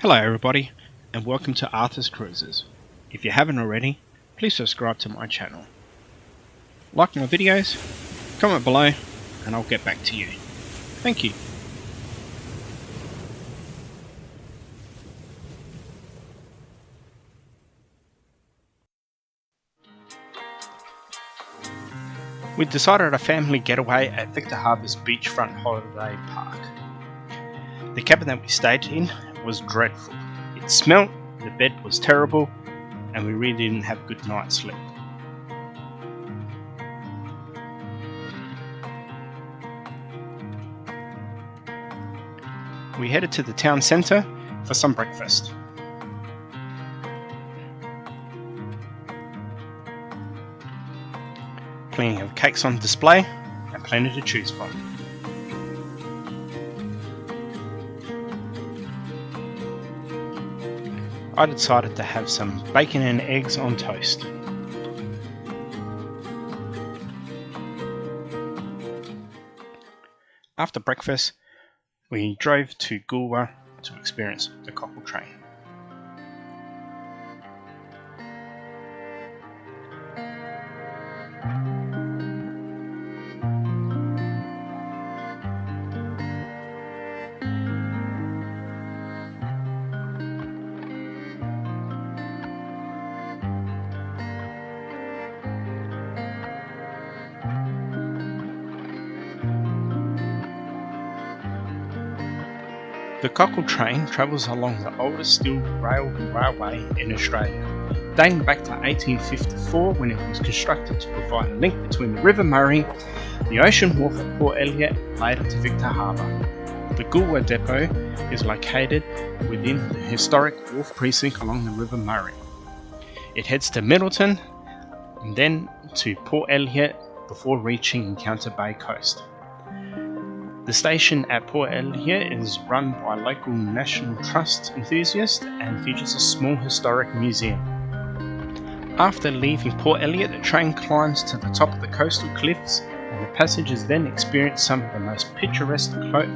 Hello everybody, and welcome to Arthur's Cruises. If you haven't already, please subscribe to my channel. Like my videos, comment below, and I'll get back to you. Thank you. We decided a family getaway at Victor Harbour's beachfront holiday park. The cabin that we stayed in was dreadful. It smelt, the bed was terrible, and we really didn't have a good night's sleep. We headed to the town centre for some breakfast. Plenty of cakes on display and plenty to choose from. I decided to have some bacon and eggs on toast. After breakfast, we drove to Goowla to experience the Cockle Train. The Cockle Train travels along the oldest steel railway in Australia, dating back to 1854 when it was constructed to provide a link between the River Murray, the Ocean Wharf at Port Elliot, and later to Victor Harbour. The Goowla depot is located within the historic wharf precinct along the River Murray. It heads to Middleton and then to Port Elliot before reaching Encounter Bay coast. The station at Port Elliot is run by local National Trust enthusiasts and features a small historic museum. After leaving Port Elliot, the train climbs to the top of the coastal cliffs and the passengers then experience some of the most picturesque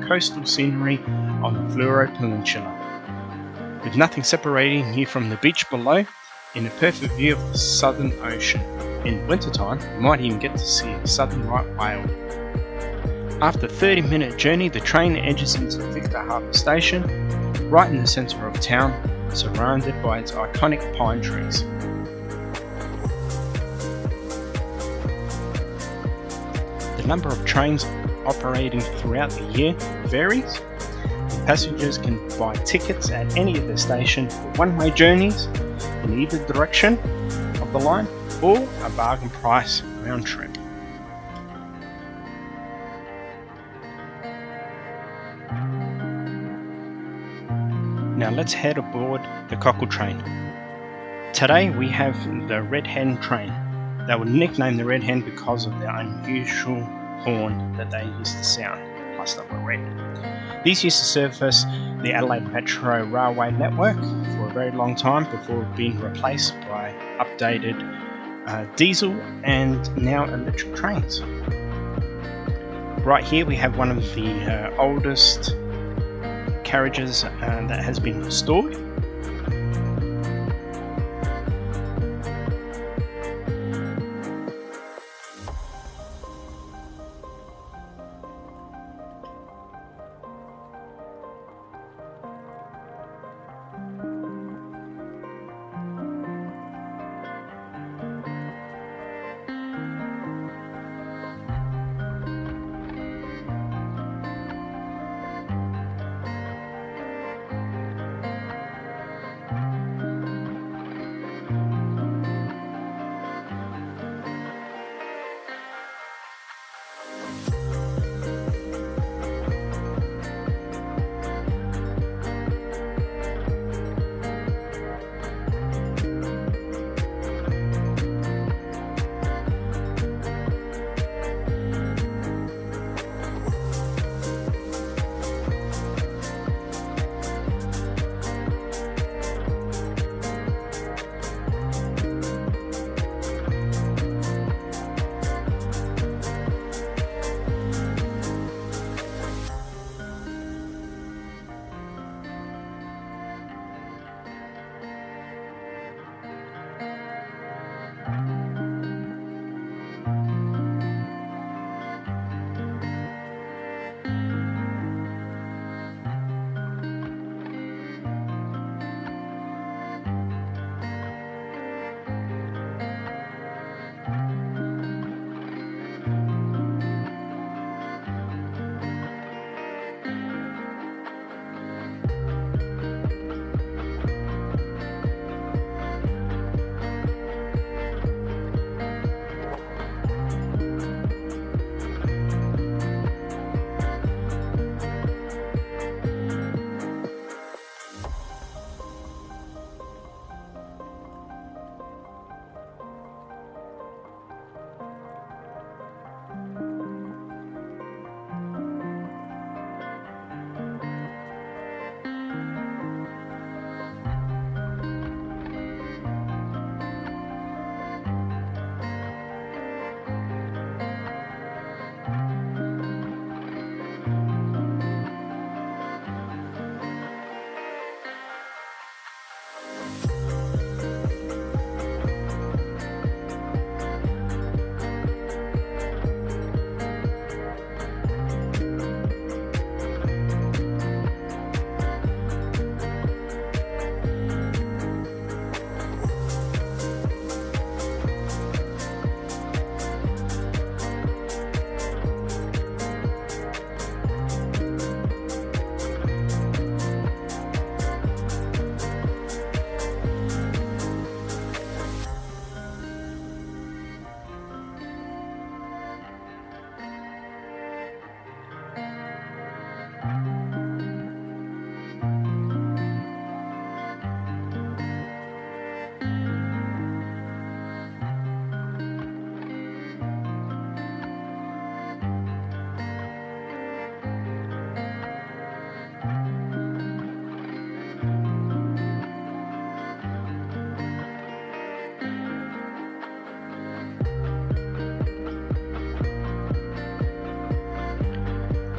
coastal scenery on the Fleurieu Peninsula. With nothing separating you from the beach below, in a perfect view of the Southern Ocean. In wintertime, you might even get to see a southern right whale. After a 30-minute journey, the train enters into Victor Harbour Station, right in the centre of town, surrounded by its iconic pine trees. The number of trains operating throughout the year varies. Passengers can buy tickets at any of the stations for one-way journeys in either direction of the line, or a bargain price round trip. Now let's head aboard the Cockle Train. Today we have the Red Hen train. They were nicknamed the Red Hen because of their unusual horn that they used to sound, plus they were red. These used to service the Adelaide Metro Railway network for a very long time before being replaced by updated diesel and now electric trains. Right here we have one of the oldest carriages that has been restored.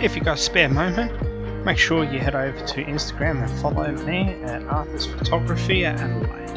If you got a spare moment, make sure you head over to Instagram and follow me at Arthur's Photography at Adelaide.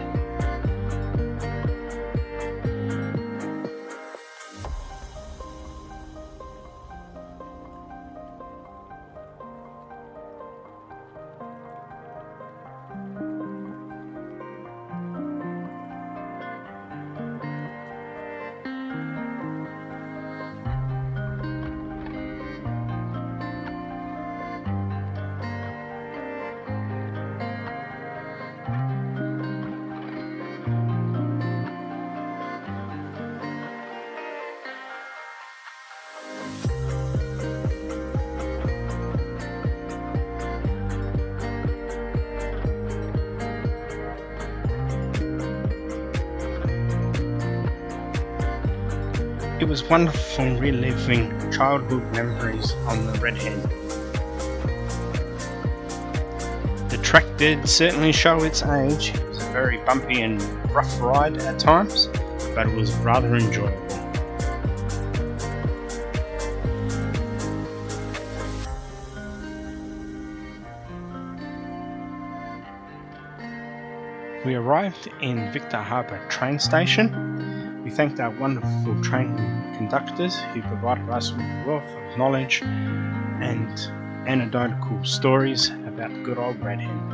It was wonderful reliving childhood memories on the Red Hen. The track did certainly show its age. It was a very bumpy and rough ride at times, but it was rather enjoyable. We arrived in Victor Harbour train station. We thanked our wonderful train conductors who provided us with a wealth of knowledge and anecdotal stories about the good old Red Hen.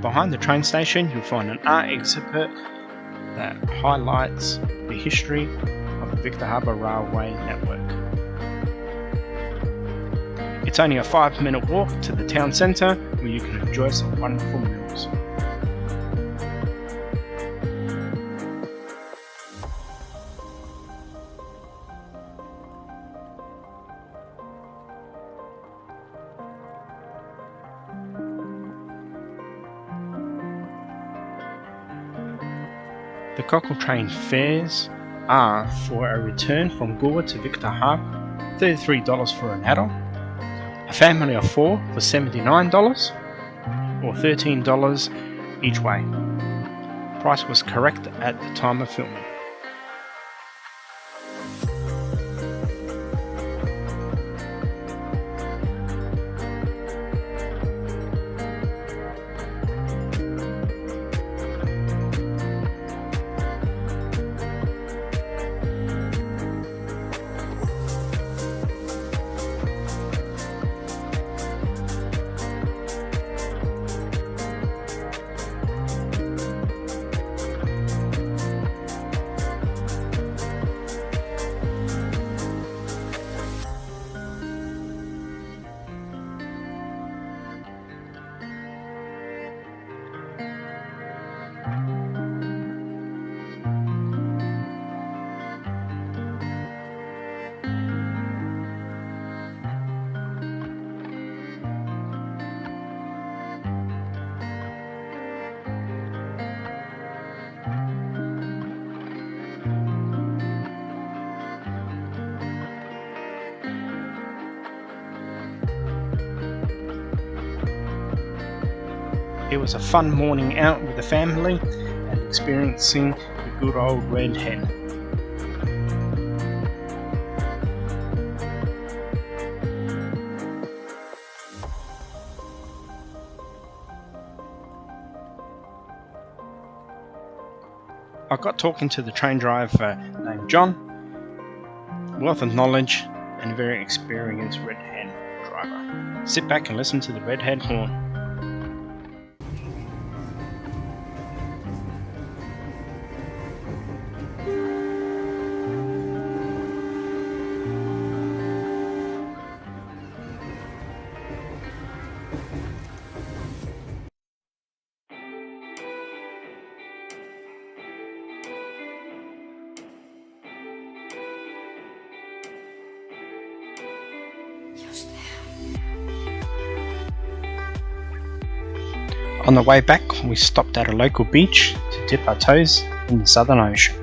Behind the train station you'll find an art exhibit that highlights the history of the Victor Harbour Railway network. It's only a 5-minute walk to the town centre where you can enjoy some wonderful meals. The Cockle Train fares are for a return from Goowla to Victor Harbour, $33 for an adult. A family of 4 for $79 or $13 each way. Price was correct at the time of filming. It was a fun morning out with the family and experiencing the good old Red Hen. I got talking to the train driver named John, wealth of knowledge and a very experienced Red Hen driver. Sit back and listen to the Red Hen horn. On the way back, we stopped at a local beach to dip our toes in the Southern Ocean.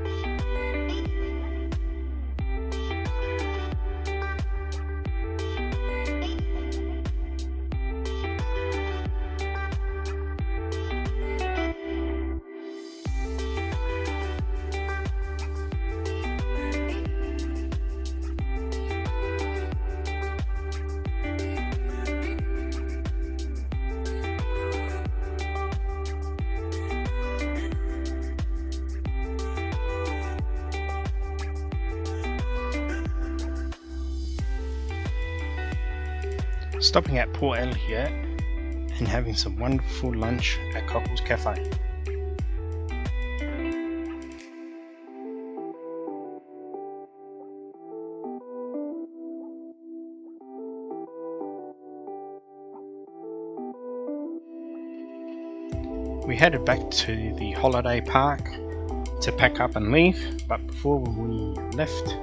stopping at Port Elliot and having some wonderful lunch at Cockle's Cafe. We headed back to the holiday park to pack up and leave, but before we left,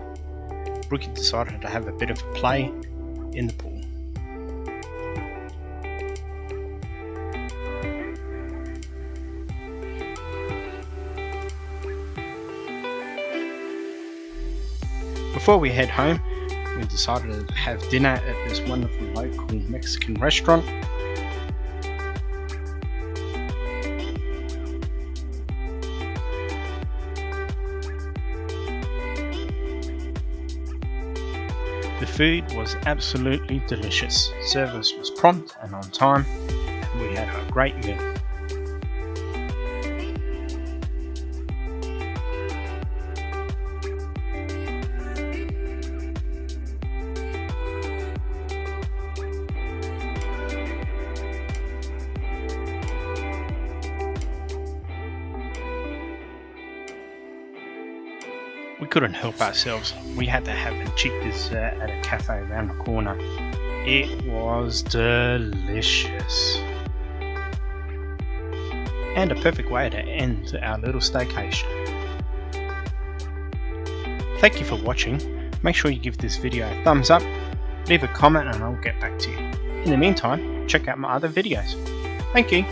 Brookie decided to have a bit of a play in the pool. Before we head home, we decided to have dinner at this wonderful local Mexican restaurant. The food was absolutely delicious. Service was prompt and on time, and we had a great meal. We couldn't help ourselves. We had to have a cheap dessert at a cafe around the corner. It was delicious. And a perfect way to end our little staycation. Thank you for watching. Make sure you give this video a thumbs up, leave a comment and I'll get back to you. In the meantime, check out my other videos. Thank you.